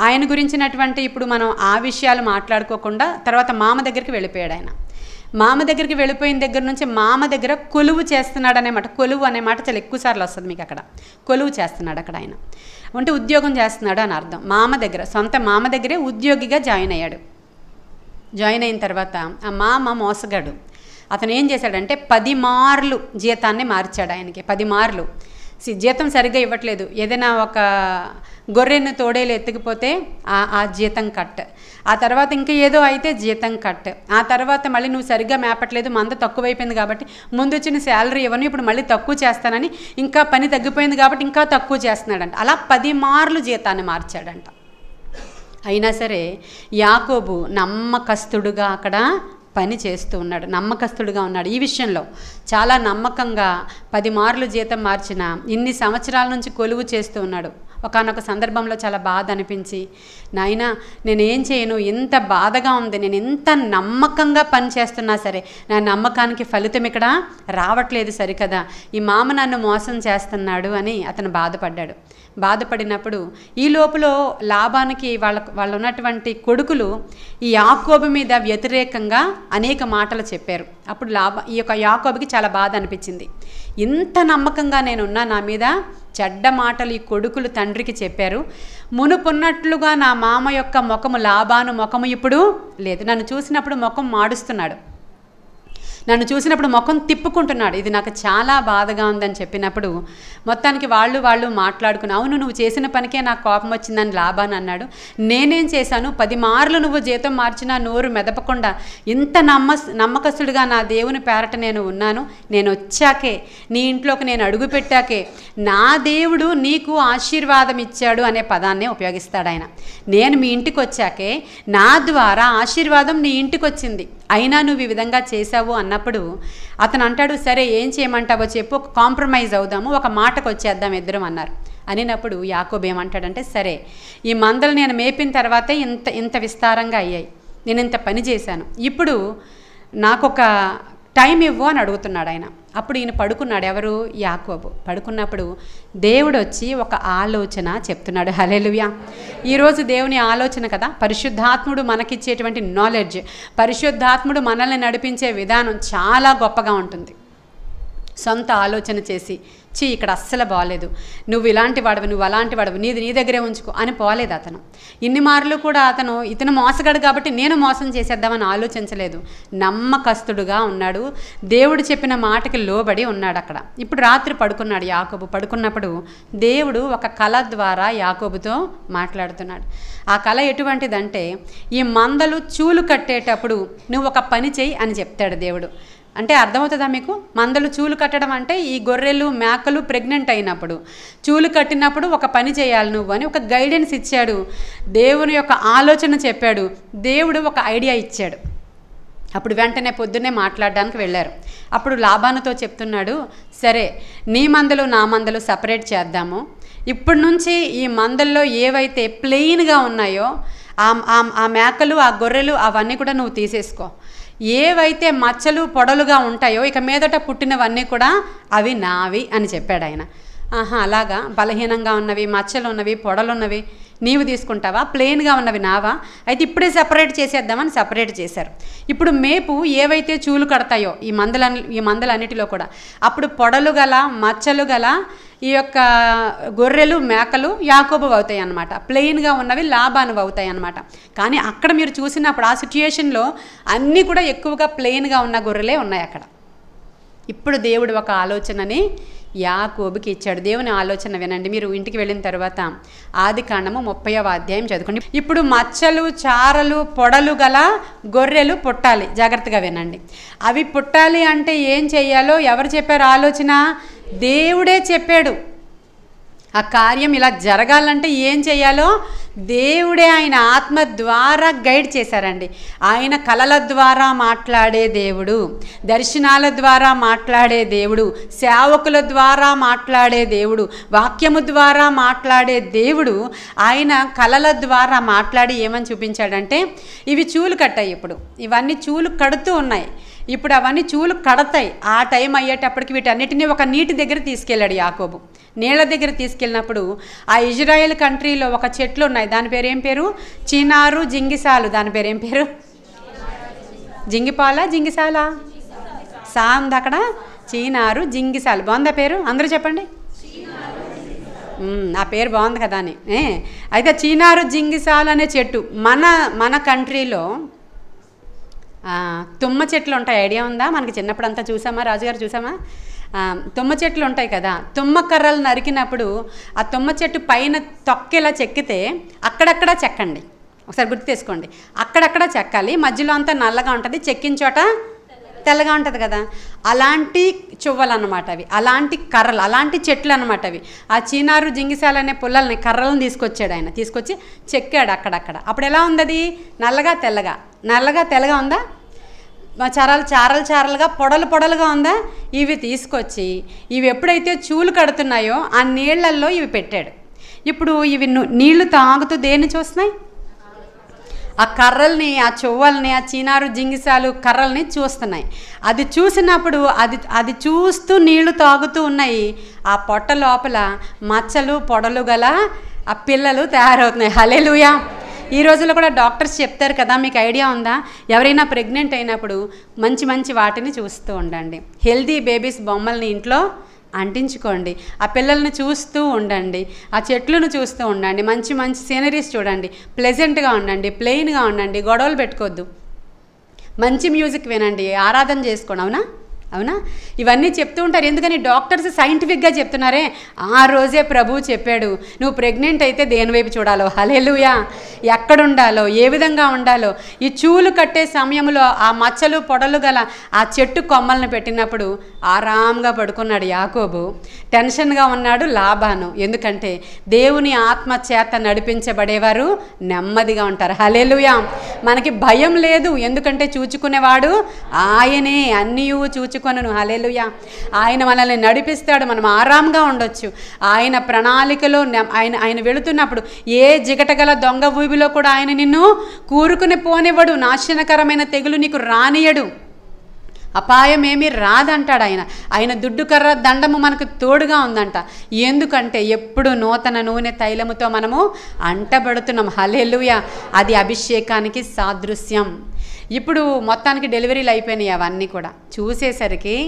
ఆయన గురించినటువంటి ఇప్పుడు మనం ఆ విషయాలు మాట్లాడుకోకుండా తర్వాత మామ దగ్గరికి వెళ్ళిపోయాడు. ఆయన మామ దగ్గరికి వెళ్ళిపోయిన దగ్గర నుంచి మామ దగ్గర కొలువు చేస్తున్నాడు అనే మాట. కొలువు అనే మాట చాలా ఎక్కువసార్లు వస్తుంది మీకు. అక్కడ కొలువు చేస్తున్నాడు, అక్కడ ఆయన అంటే ఉద్యోగం చేస్తున్నాడు అని అర్థం. మామ దగ్గర, సొంత మామ దగ్గరే ఉద్యోగిగా జాయిన్ అయ్యాడు. జాయిన్ అయిన తర్వాత ఆ మామ మోసగాడు. అతను ఏం చేశాడంటే 10 మార్లు జీతాన్ని మార్చాడు ఆయనకి. 10 మార్లు. జీతం సరిగ్గా ఇవ్వట్లేదు, ఏదైనా ఒక గొర్రెను తోడేలు ఎత్తుకుపోతే ఆ జీతం కట్, ఆ తర్వాత ఇంకా ఏదో అయితే జీతం కట్, ఆ తర్వాత మళ్ళీ నువ్వు సరిగ్గా మేపట్లేదు, మంద తక్కువైపోయింది కాబట్టి ముందు వచ్చిన శాలరీ ఇవ్వను, ఇప్పుడు మళ్ళీ తక్కువ చేస్తానని, ఇంకా పని తగ్గిపోయింది కాబట్టి ఇంకా తక్కువ చేస్తున్నాడంట. అలా 10 మార్లు జీతాన్ని మార్చాడంట. అయినా సరే యాకోబు నమ్మకస్తుడుగా అక్కడ పని చేస్తూ ఉన్నాడు, నమ్మకస్తుడుగా ఉన్నాడు. ఈ విషయంలో చాలా నమ్మకంగా 10 మార్లు జీతం మార్చిన, ఇన్ని సంవత్సరాల నుంచి కొలువు చేస్తూ ఉన్నాడు. ఒకానొక సందర్భంలో చాలా బాధ అనిపించి, నాయనా నేనేం చేయను, ఎంత బాధగా ఉంది, నేను ఎంత నమ్మకంగా పని చేస్తున్నా సరే నా నమ్మకానికి ఫలితం ఇక్కడ రావట్లేదు సరికదా, ఈ మామ నన్ను మోసం చేస్తున్నాడు అని అతను బాధపడ్డాడు. బాధపడినప్పుడు ఈ లోపల లాబానికి వాళ్ళు ఉన్నటువంటి కొడుకులు ఈ యాకోబు మీద వ్యతిరేకంగా అనేక మాటలు చెప్పారు. అప్పుడు ఈ యొక్క యాకోబుకి చాలా బాధ అనిపించింది. ఇంత నమ్మకంగా నేనున్నా, నా మీద చెడ్డ మాటలు ఈ కొడుకులు తండ్రికి చెప్పారు, మునుపున్నట్లుగా నా మామ యొక్క ముఖము, లాబాను ముఖము ఇప్పుడు లేదు, నన్ను చూసినప్పుడు ముఖం మాడుస్తున్నాడు, నన్ను చూసినప్పుడు ముఖం తిప్పుకుంటున్నాడు, ఇది నాకు చాలా బాధగా ఉందని చెప్పినప్పుడు మొత్తానికి వాళ్ళు మాట్లాడుకుని, అవును నువ్వు చేసిన పనికే నాకు కోపం వచ్చిందని లాబాన్ అన్నాడు. నేనేం చేశాను, 10 మార్లు నువ్వు జీతం మార్చినా నోరు మెదపకుండా ఇంత నమ్మకస్తుడిగా నా దేవుని పేరట నేను ఉన్నాను, నేను వచ్చాకే, నీ ఇంట్లోకి నేను అడుగు పెట్టాకే నా దేవుడు నీకు ఆశీర్వాదం ఇచ్చాడు అనే పదాన్నే ఉపయోగిస్తాడు ఆయన. నేను మీ ఇంటికి వచ్చాకే నా ద్వారా ఆశీర్వాదం నీ ఇంటికి వచ్చింది, అయినా నువ్వు ఈ విధంగా చేశావు అన్నప్పుడు అతను అంటాడు, సరే ఏం చేయమంటావో చెప్పు, ఒక కాంప్రమైజ్ అవుదాము, ఒక మాటకు వచ్చేద్దాం ఇద్దరం అన్నారు. అనినప్పుడు యాకోబు ఏమంటాడంటే, సరే ఈ మందలు నేను మేపిన తర్వాతే ఇంత విస్తారంగా అయ్యాయి, నేను ఇంత పని చేశాను, ఇప్పుడు నాకొక టైం ఇవ్వు అని అడుగుతున్నాడు ఆయన. అప్పుడు ఈయన పడుకున్నాడు, ఎవరు, యాకోబు. పడుకున్నప్పుడు దేవుడు వచ్చి ఒక ఆలోచన చెప్తున్నాడు. హల్లెలూయా. ఈరోజు దేవుని ఆలోచన కదా, పరిశుద్ధాత్ముడు మనకిచ్చేటువంటి నాలెడ్జ్, పరిశుద్ధాత్ముడు మనల్ని నడిపించే విధానం చాలా గొప్పగా ఉంటుంది. సొంత ఆలోచన చేసి, ఇక్కడ అస్సలు బాగలేదు, నువ్వు ఇలాంటి వాడవు, నువ్వు అలాంటి వాడవు, నీ దగ్గరే ఉంచుకో అని పోలేదు అతను. ఇన్ని మార్లు కూడా ఇతను మోసగాడు కాబట్టి నేను మోసం చేసేద్దామని ఆలోచించలేదు, నమ్మకస్తుడుగా ఉన్నాడు, దేవుడు చెప్పిన మాటకి లోబడి ఉన్నాడు అక్కడ. ఇప్పుడు రాత్రి పడుకున్నాడు యాకోబు. పడుకున్నప్పుడు దేవుడు ఒక కళ ద్వారా యాకోబుతో మాట్లాడుతున్నాడు. ఆ కళ ఎటువంటిదంటే, ఈ మందలు చూలు కట్టేటప్పుడు నువ్వు ఒక పని చెయ్యి అని చెప్తాడు దేవుడు. అంటే అర్థమవుతుందా మీకు? మందలు చూలు కట్టడం అంటే ఈ గొర్రెలు మేకలు ప్రెగ్నెంట్ అయినప్పుడు చూలు కట్టినప్పుడు ఒక పని చేయాలి నువ్వు అని ఒక గైడెన్స్ ఇచ్చాడు. దేవుని యొక్క ఆలోచన చెప్పాడు, దేవుడు ఒక ఐడియా ఇచ్చాడు. అప్పుడు వెంటనే పొద్దున్నే మాట్లాడడానికి వెళ్ళారు. అప్పుడు లాబానుతో చెప్తున్నాడు, సరే నీ మందలు నా మందలు సపరేట్ చేద్దాము, ఇప్పటి నుంచి ఈ మందల్లో ఏవైతే ప్లెయిన్గా ఉన్నాయో ఆ మేకలు ఆ గొర్రెలు అవన్నీ కూడా నువ్వు తీసేసుకో, ఏవైతే మచ్చలు పొడలుగా ఉంటాయో ఇక మీదట పుట్టినవన్నీ కూడా అవి నావి అని చెప్పాడు ఆయన. అలాగా, బలహీనంగా ఉన్నవి, మచ్చలు ఉన్నవి, పొడలున్నవి నీవు తీసుకుంటావా, ప్లెయిన్గా ఉన్నవి నావా, అయితే ఇప్పుడే సపరేట్ చేసేద్దామని సపరేట్ చేశారు. ఇప్పుడు మేపు ఏవైతే చూలు కడతాయో ఈ మందలన్నిటిలో కూడా అప్పుడు పొడలు గల మచ్చలు గల ఈ యొక్క గొర్రెలు మేకలు యాకోబు అవుతాయి అన్నమాట, ప్లెయిన్గా ఉన్నవి లాబాను అవుతాయి అన్నమాట. కానీ అక్కడ మీరు చూసినప్పుడు ఆ సిచ్యుయేషన్లో అన్నీ కూడా ఎక్కువగా ప్లెయిన్గా ఉన్న గొర్రెలే ఉన్నాయి అక్కడ. ఇప్పుడు దేవుడు ఒక ఆలోచనని యాకోబుకి ఇచ్చాడు. దేవుని ఆలోచన వినండి, మీరు ఇంటికి వెళ్ళిన తర్వాత ఆదికాండము 30వ అధ్యాయం చదువుకోండి. ఇప్పుడు మచ్చలు చారలు పొడలు గల గొర్రెలు పుట్టాలి, జాగ్రత్తగా వినండి. అవి పుట్టాలి అంటే ఏం చెయ్యాలో ఎవరు చెప్పారు ఆలోచన? దేవుడే చెప్పాడు. ఆ కార్యం ఇలా జరగాలంటే ఏం చేయాలో దేవుడే ఆయన ఆత్మ ద్వారా గైడ్ చేశారండి. ఆయన కలల ద్వారా మాట్లాడే దేవుడు, దర్శనాల ద్వారా మాట్లాడే దేవుడు, సేవకుల ద్వారా మాట్లాడే దేవుడు, వాక్యము ద్వారా మాట్లాడే దేవుడు ఆయన కలల ద్వారా మాట్లాడి ఏమని చూపించాడంటే, ఇవి చూలు కట్టాయి, ఇప్పుడు ఇవన్నీ చూలు కడుతూ ఉన్నాయి, ఇప్పుడు అవన్నీ చూలు కడతాయి. ఆ టైం అయ్యేటప్పటికి వీటన్నిటినీ ఒక నీటి దగ్గర తీసుకెళ్ళాడు యాకోబు. నీళ్ళ దగ్గర తీసుకెళ్ళినప్పుడు ఆ ఇజ్రాయెల్ కంట్రీలో ఒక చెట్లు ఉన్నాయి, దాని పేరు ఏం పేరు? చినారు జింగిసాలు. దాని పేరు ఏం పేరు? జింగిపాల జింగిసాలా? సా ఉంది అక్కడ, చీనారు జింగిసాలు. బాగుందా పేరు? అందరూ చెప్పండి. ఆ పేరు బాగుంది కదా అని. అయితే చీనారు జింగిసాలు అనే చెట్టు మన కంట్రీలో తుమ్మ చెట్లు ఉంటాయి, ఐడియా ఉందా? మనకి చిన్నప్పుడు అంతా చూసామా, రాజుగారు చూసామా? తుమ్మ చెట్లు ఉంటాయి కదా, తుమ్మ కర్రలు నరికినప్పుడు ఆ తుమ్మ చెట్టు పైన తొక్కేలా చెక్కితే అక్కడక్కడ చెక్కండి. ఒకసారి గుర్తు చేసుకోండి, అక్కడక్కడ చెక్కాలి. మధ్యలో అంతా నల్లగా ఉంటుంది, చెక్కిన చోట తెల్లగా ఉంటుంది కదా. అలాంటి చువ్వలు అన్నమాట అవి, అలాంటి కర్రలు, అలాంటి చెట్లు అనమాట అవి. ఆ చీనారు జింగిసాలు అనే పుల్లల్ని, కర్రలను తీసుకొచ్చాడు ఆయన, తీసుకొచ్చి చెక్కాడు అక్కడక్కడ. అప్పుడు ఎలా ఉంది అది? నల్లగా తెల్లగా ఉందా? చారలుగా పొడలుగా ఉందా? ఇవి తీసుకొచ్చి ఇవి ఎప్పుడైతే చూలు కడుతున్నాయో ఆ నీళ్లల్లో ఇవి పెట్టాడు. ఇప్పుడు ఇవి నీళ్లు తాగుతూ దేన్ని చూస్తున్నాయి? ఆ కర్రల్ని, ఆ చువ్వల్ని, ఆ చీనారు జింగిసాలు కర్రల్ని చూస్తున్నాయి. అది చూసినప్పుడు అది చూస్తూ నీళ్లు తాగుతూ ఉన్నాయి. ఆ పొట్ట లోపల మచ్చలు పొడలు గల ఆ పిల్లలు తయారవుతున్నాయి. హల్లెలూయా. ఈ రోజుల్లో కూడా డాక్టర్స్ చెప్తారు కదా, మీకు ఐడియా ఉందా? ఎవరైనా ప్రెగ్నెంట్ అయినప్పుడు మంచి వాటిని చూస్తూ ఉండండి. హెల్దీ బేబీస్ బొమ్మల్ని ఇంట్లో అంటించుకోండి. ఆ పిల్లల్ని చూస్తూ ఉండండి, ఆ చెట్లను చూస్తూ ఉండండి, మంచి సీనరీస్ చూడండి, ప్లెజెంట్గా ఉండండి, ప్లెయిన్గా ఉండండి, గొడవలు పెట్టుకోవద్దు, మంచి మ్యూజిక్ వినండి, ఆరాధన చేసుకోండి. అవునా? ఇవన్నీ చెప్తూ ఉంటారు. ఎందుకని? డాక్టర్స్ సైంటిఫిక్గా చెప్తున్నారే. ఆ రోజే ప్రభువు చెప్పాడు, నువ్వు ప్రెగ్నెంట్ అయితే దేని వైపు చూడాలో, హల్లెలూయా, ఎక్కడుండాలో, ఏ విధంగా ఉండాలో. ఈ చూలు కట్టే సమయంలో ఆ మచ్చలు పొడలు గల ఆ చెట్టు కొమ్మలను పెట్టినప్పుడు ఆరాంగా పడుకున్నాడు యాకోబు. టెన్షన్గా ఉన్నాడు లాబాను. ఎందుకంటే దేవుని ఆత్మ చేత నడిపించబడేవారు నెమ్మదిగా ఉంటారు. హల్లెలూయా. మనకి భయం లేదు, ఎందుకంటే చూచుకునేవాడు ఆయనే, అన్నీ చూచుకొనను. హల్లెలూయా. ఆయన మనల్ని నడిపిస్తాడు, మనం ఆరాంగా ఉండొచ్చు. ఆయన ప్రణాళికలో ఆయన వెళుతున్నప్పుడు ఏ జిగటగల దొంగ ఊబిలో కూడా ఆయన నిన్ను కూరుకుని పోనివ్వడు. నాశనకరమైన తెగులు నీకు రానియడు, అపాయం ఏమీ రాదంటాడు ఆయన. ఆయన దుడ్డుకర్ర దండము మనకు తోడుగా ఉందంట. ఎందుకంటే ఎప్పుడు నూతన నూనె తైలముతో మనము అంటబడుతున్నాం. హల్లెలూయా. అది అభిషేకానికి సాదృశ్యం. ఇప్పుడు మొత్తానికి డెలివరీలు అయిపోయినాయి. అవన్నీ కూడా చూసేసరికి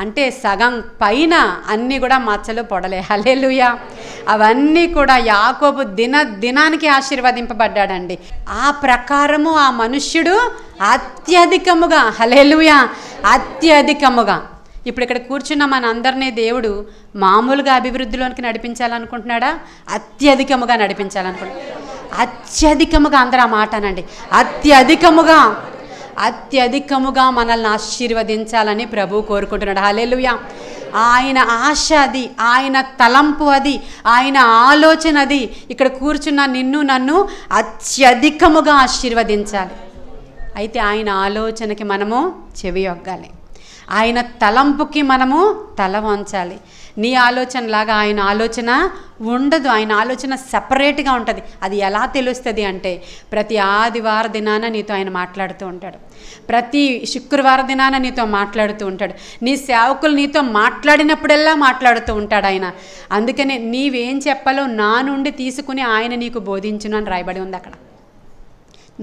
అంటే సగం పైన అన్నీ కూడా మచ్చలు పొడలే. హల్లెలూయా. అవన్నీ కూడా యాకోబు దినానికి ఆశీర్వదింపబడ్డాడండి. ఆ ప్రకారము ఆ మనుష్యుడు అత్యధికముగా, హల్లెలూయా, అత్యధికముగా. ఇప్పుడు ఇక్కడ కూర్చున్న మన అందరినీ దేవుడు మామూలుగా అభివృద్ధిలోనికి నడిపించాలనుకుంటున్నాడా? అత్యధికముగా నడిపించాలనుకుంటున్నాడు. అత్యధికముగా, అందరూ ఆ మాట అనండి, అత్యధికముగా మనల్ని ఆశీర్వదించాలని ప్రభువు కోరుకుంటున్నాడు. హల్లెలూయా. ఆయన ఆశ అది, ఆయన తలంపు అది, ఆయన ఆలోచన అది. ఇక్కడ కూర్చున్న నిన్ను నన్ను అత్యధికముగా ఆశీర్వదించాలి. అయితే ఆయన ఆలోచనకి మనము చెవియొగ్గాలి, ఆయన తలంపుకి మనము తల వంచాలి. నీ ఆలోచనలాగా ఆయన ఆలోచన ఉండదు. ఆయన ఆలోచన సపరేట్గా ఉంటుంది. అది ఎలా తెలుస్తుంది అంటే ప్రతి ఆదివారం దినాన నీతో ఆయన మాట్లాడుతూ ఉంటాడు, ప్రతి శుక్రవారం దినాన నీతో మాట్లాడుతూ ఉంటాడు. నీ సేవకులు నీతో మాట్లాడినప్పుడల్లా మాట్లాడుతూ ఉంటాడు ఆయన. అందుకనే నీవేం చెప్పాలో నా నుండి తీసుకుని ఆయన నీకు బోధించును అని రాయబడి ఉంది అక్కడ.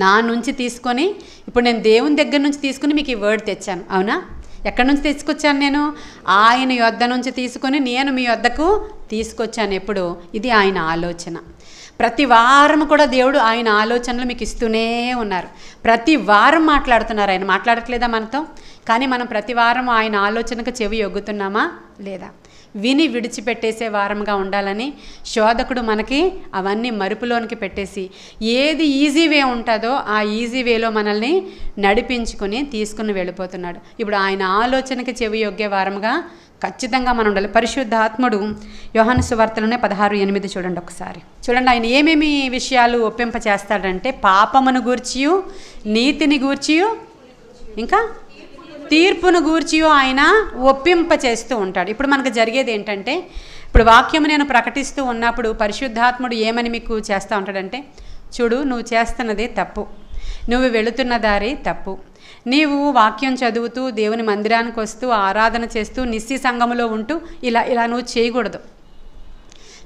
నా నుంచి తీసుకొని, ఇప్పుడు నేను దేవుని దగ్గర నుంచి తీసుకుని మీకు ఈ వర్డ్ తెచ్చాను. అవునా? ఎక్కడి నుంచి తీసుకొచ్చాను? నేను ఆయన యొద్ద నుంచి తీసుకొని నేను మీ యొద్దకు తీసుకొచ్చాను. ఎప్పుడు? ఇది ఆయన ఆలోచన. ప్రతి వారం కూడా దేవుడు ఆయన ఆలోచనలు మీకు ఇస్తూనే ఉన్నారు. ప్రతి వారం మాట్లాడుతున్నారు ఆయన. మాట్లాడట్లేదా మనతో? కానీ మనం ప్రతి వారం ఆయన ఆలోచనకు చెవి ఒగ్గుతున్నామా లేదా? విని విడిచిపెట్టేసే వారంగా ఉండాలని శోధకుడు మనకి అవన్నీ మరుపులోనికి పెట్టేసి ఏది ఈజీ వే ఉంటుందో ఆ ఈజీ వేలో మనల్ని నడిపించుకొని తీసుకుని వెళ్ళిపోతున్నాడు. ఇప్పుడు ఆయన ఆలోచనకి చెవి యొగ్గే వారంగా ఖచ్చితంగా మనం ఉండాలి. పరిశుద్ధాత్ముడు యోహాను సువార్తలోనే 16:8 చూడండి ఒకసారి. చూడండి ఆయన ఏమేమి విషయాలు ఒప్పింప చేస్తాడంటే పాపమును గూర్చియు, నీతిని గూర్చియు, ఇంకా తీర్పును గూర్చియో ఆయన ఒప్పింప చేస్తూ ఉంటాడు. ఇప్పుడు మనకు జరిగేది ఏంటంటే, ఇప్పుడు వాక్యం నేను ప్రకటిస్తూ ఉన్నప్పుడు పరిశుద్ధాత్ముడు ఏమని మీకు చేస్తూ ఉంటాడంటే, చూడు నువ్వు చేస్తున్నది తప్పు, నువ్వు వెళుతున్న దారి తప్పు, నీవు వాక్యం చదువుతూ దేవుని మందిరానికి వస్తూ ఆరాధన చేస్తూ నిస్సి సంఘములో ఉంటూ ఇలా నువ్వు చేయకూడదు,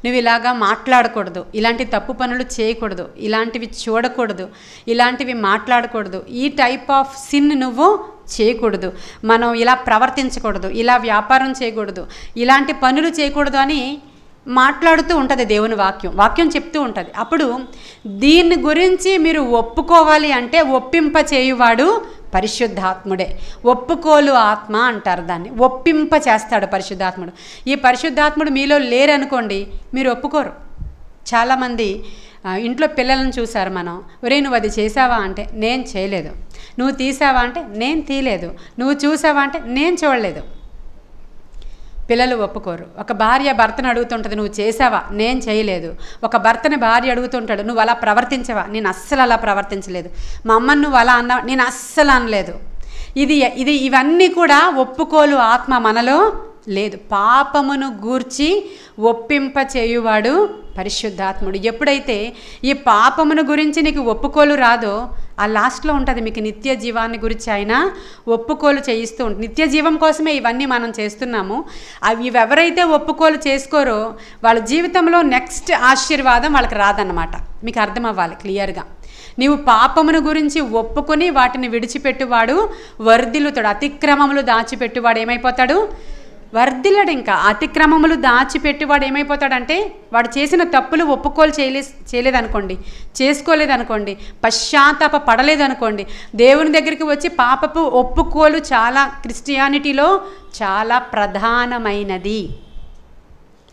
నువ్వు ఇలాగా మాట్లాడకూడదు, ఇలాంటి తప్పు పనులు చేయకూడదు, ఇలాంటివి చూడకూడదు, ఇలాంటివి మాట్లాడకూడదు, ఈ టైప్ ఆఫ్ సిన్ నువ్వు చేయకూడదు, మనం ఇలా ప్రవర్తించకూడదు, ఇలా వ్యాపారం చేయకూడదు, ఇలాంటి పనులు చేయకూడదు అని మాట్లాడుతూ ఉంటుంది దేవుని వాక్యం చెప్తూ ఉంటుంది. అప్పుడు దీన్ని గురించి మీరు ఒప్పుకోవాలి అంటే ఒప్పింప చేయువాడు పరిశుద్ధాత్ముడే. ఒప్పుకోలు ఆత్మ అంటారు దాన్ని. ఒప్పింప చేస్తాడు పరిశుద్ధాత్ముడు. ఈ పరిశుద్ధాత్ముడు మీలో లేరనుకోండి, మీరు ఒప్పుకోరు. చాలామంది ఇంట్లో పిల్లలను చూసారు మనం. ఒరే నువ్వు అది చేసావా అంటే నేను చేయలేదు. నువ్వు తీసావా అంటే నేను తీయలేదు. నువ్వు చూసావా అంటే నేను చూడలేదు. పిల్లలు ఒప్పుకోరు. ఒక భార్య భర్తను అడుగుతుంటుంది, నువ్వు చేసావా? నేను చేయలేదు. ఒక భర్తని భార్య అడుగుతుంటాడు, నువ్వు అలా ప్రవర్తించవా? నేను అస్సలు అలా ప్రవర్తించలేదు. మా అమ్మని నువ్వు అలా అన్నావా? నేను అస్సలు అనలేదు. ఇవన్నీ కూడా ఒప్పుకోలు ఆత్మ మనలో లేదు. పాపమును గూర్చి ఒప్పింప చేయువాడు పరిశుద్ధాత్ముడు. ఎప్పుడైతే ఈ పాపమును గురించి నీకు ఒప్పుకోలు రాదో, ఆ లాస్ట్లో ఉంటుంది మీకు నిత్య జీవాన్ని గురించి ఆయన ఒప్పుకోలు చేయిస్తూ ఉంటుంది. నిత్య జీవం కోసమే ఇవన్నీ మనం చేస్తున్నాము. ఇవి ఎవరైతే ఒప్పుకోలు చేసుకోరో వాళ్ళ జీవితంలో నెక్స్ట్ ఆశీర్వాదం వాళ్ళకి రాదన్నమాట. మీకు అర్థం అవ్వాలి క్లియర్గా. నీవు పాపమును గురించి ఒప్పుకొని వాటిని విడిచిపెట్టువాడు వర్ధిల్లుతాడు. అతిక్రమములు దాచిపెట్టువాడు ఏమైపోతాడు? వర్ధిల్లడు. ఇంకా అతిక్రమములు దాచిపెట్టువాడు ఏమైపోతాడంటే, వాడు చేసిన తప్పులు ఒప్పుకోలు చేయలేదనుకోండి, చేసుకోలేదనుకోండి, పశ్చాత్తాప పడలేదనుకోండి, దేవుని దగ్గరికి వచ్చి పాపపు ఒప్పుకోలు చాలా క్రిస్టియానిటీలో చాలా ప్రధానమైనది.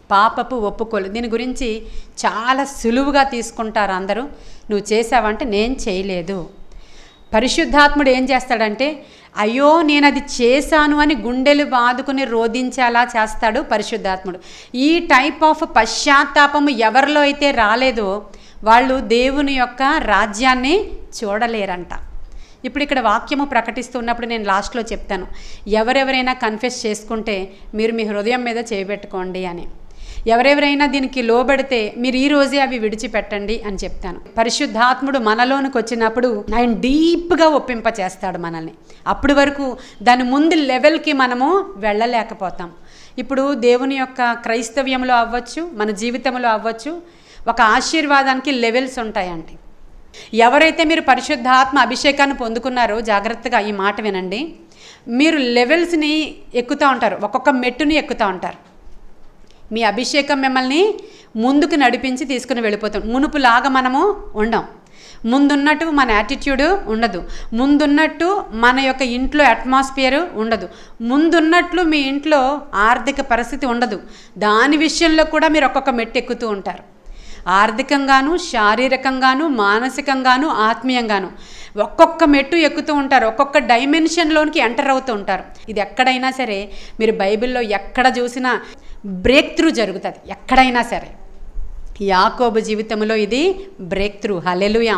పాపపు ఒప్పుకోలు దీని గురించి చాలా సులువుగా తీసుకుంటారు అందరూ. నువ్వు చేసావంటే నేను చేయలేదు. పరిశుద్ధాత్ముడు ఏం చేస్తాడంటే, అయ్యో నేను అది చేశాను అని గుండెలు బాదుకుని రోధించేలా చేస్తాడు పరిశుద్ధాత్ముడు. ఈ టైప్ ఆఫ్ పశ్చాత్తాపము ఎవరిలో అయితే రాలేదో వాళ్ళు దేవుని యొక్క రాజ్యాన్ని చూడలేరంట. ఇప్పుడు ఇక్కడ వాక్యము ప్రకటిస్తున్నప్పుడు నేను లాస్ట్లో చెప్తాను, ఎవరెవరైనా కన్ఫెస్ చేసుకుంటే మీరు మీ హృదయం మీద చేయబెట్టుకోండి అని. ఎవరెవరైనా దీనికి లోబడితే మీరు ఈ రోజే అవి విడిచిపెట్టండి అని చెప్తాను. పరిశుద్ధాత్ముడు మనలోనికి వచ్చినప్పుడు ఆయన డీప్గా ఒప్పింప చేస్తాడు మనల్ని. అప్పటి వరకు దాని ముందు లెవెల్కి మనము వెళ్ళలేకపోతాం. ఇప్పుడు దేవుని యొక్క క్రైస్తవ్యంలో అవ్వచ్చు, మన జీవితంలో అవ్వచ్చు, ఒక ఆశీర్వాదానికి లెవెల్స్ ఉంటాయండి. ఎవరైతే మీరు పరిశుద్ధాత్మ అభిషేకాన్ని పొందుకున్నారో జాగ్రత్తగా ఈ మాట వినండి. మీరు లెవెల్స్ని ఎక్కుతూ ఉంటారు, ఒక్కొక్క మెట్టుని ఎక్కుతూ ఉంటారు. మీ అభిషేకం మిమ్మల్ని ముందుకు నడిపించి తీసుకుని వెళ్ళిపోతాం. మునుపులాగా మనము ఉండం. ముందున్నట్టు మన యాటిట్యూడ్ ఉండదు. ముందున్నట్టు మన యొక్క ఇంట్లో అట్మాస్ఫియర్ ఉండదు. ముందున్నట్లు మీ ఇంట్లో ఆర్థిక పరిస్థితి ఉండదు. దాని విషయంలో కూడా మీరు ఒక్కొక్క మెట్టు ఎక్కుతూ ఉంటారు. ఆర్థికంగాను, శారీరకంగాను, మానసికంగాను, ఆత్మీయంగాను ఒక్కొక్క మెట్టు ఎక్కుతూ ఉంటారు. ఒక్కొక్క డైమెన్షన్లోనికి ఎంటర్ అవుతూ ఉంటారు. ఇది ఎక్కడైనా సరే మీరు బైబిల్లో ఎక్కడ చూసినా బ్రేక్ త్రూ జరుగుతుంది. ఎక్కడైనా సరే యాకోబు జీవితంలో ఇది బ్రేక్ త్రూ. హల్లెలూయా.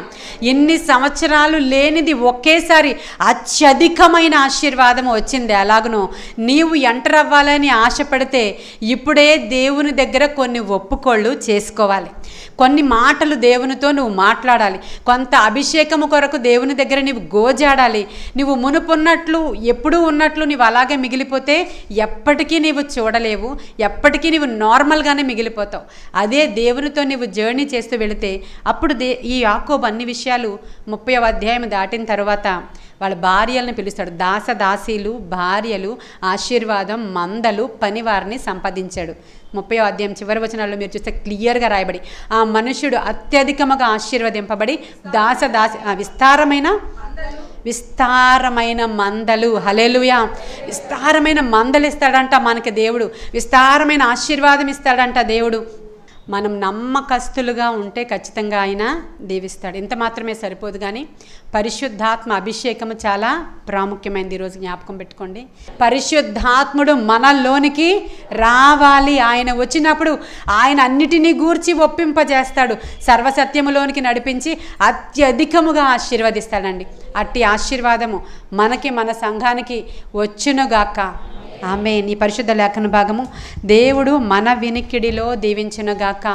ఎన్ని సంవత్సరాలు లేనిది ఒకేసారి అత్యధికమైన ఆశీర్వాదం వచ్చింది. అలాగను నీవు ఎంటర్ అవ్వాలని ఆశపడితే ఇప్పుడే దేవుని దగ్గర కొన్ని ఒప్పుకోళ్ళు చేసుకోవాలి. కొన్ని మాటలు దేవునితో నువ్వు మాట్లాడాలి. కొంత అభిషేకము కొరకు దేవుని దగ్గర నీవు గోజాడాలి. నువ్వు మునుపున్నట్లు ఎప్పుడూ ఉన్నట్లు నీవు అలాగే మిగిలిపోతే ఎప్పటికీ నీవు చూడలేవు. ఎప్పటికీ నీవు నార్మల్గానే మిగిలిపోతావు. అదే దేవునితో నీవు జర్నీ చేస్తూ వెళితే అప్పుడు ఈ యాకోబు అన్ని విషయాలు 30వ అధ్యాయం దాటిన తర్వాత వాళ్ళ భార్యలను పిలుస్తాడు. దాసదాసీలు, భార్యలు, ఆశీర్వాదం, మందలు, పనివారిని సంపాదించాడు. 30వ అధ్యాయం చివరి వచనాల్లో మీరు చూస్తే క్లియర్గా రాయబడి, ఆ మనుష్యుడు అత్యధికముగా ఆశీర్వదింపబడి విస్తారమైన మందలు. హల్లెలూయా. విస్తారమైన మందలు ఇస్తాడంట మనకి దేవుడు. విస్తారమైన ఆశీర్వాదం ఇస్తాడంట దేవుడు. మనం నమ్మకస్తులుగా ఉంటే ఖచ్చితంగా ఆయన దీవిస్తాడు. ఇంత మాత్రమే సరిపోదు, కానీ పరిశుద్ధాత్మ అభిషేకము చాలా ప్రాముఖ్యమైనది. ఈరోజు జ్ఞాపకం పెట్టుకోండి. పరిశుద్ధాత్ముడు మనలోనికి రావాలి. ఆయన వచ్చినప్పుడు ఆయన అన్నిటినీ గూర్చి ఒప్పింపజేస్తాడు. సర్వసత్యములోనికి నడిపించి అత్యధికముగా ఆశీర్వదిస్తాడండి. అట్టి ఆశీర్వాదము మనకి, మన సంఘానికి వచ్చునుగాక. ఆమేన్. ఈ పరిశుద్ధ లేఖన భాగము దేవుడు మన వినికిడిలో దీవించునుగాక.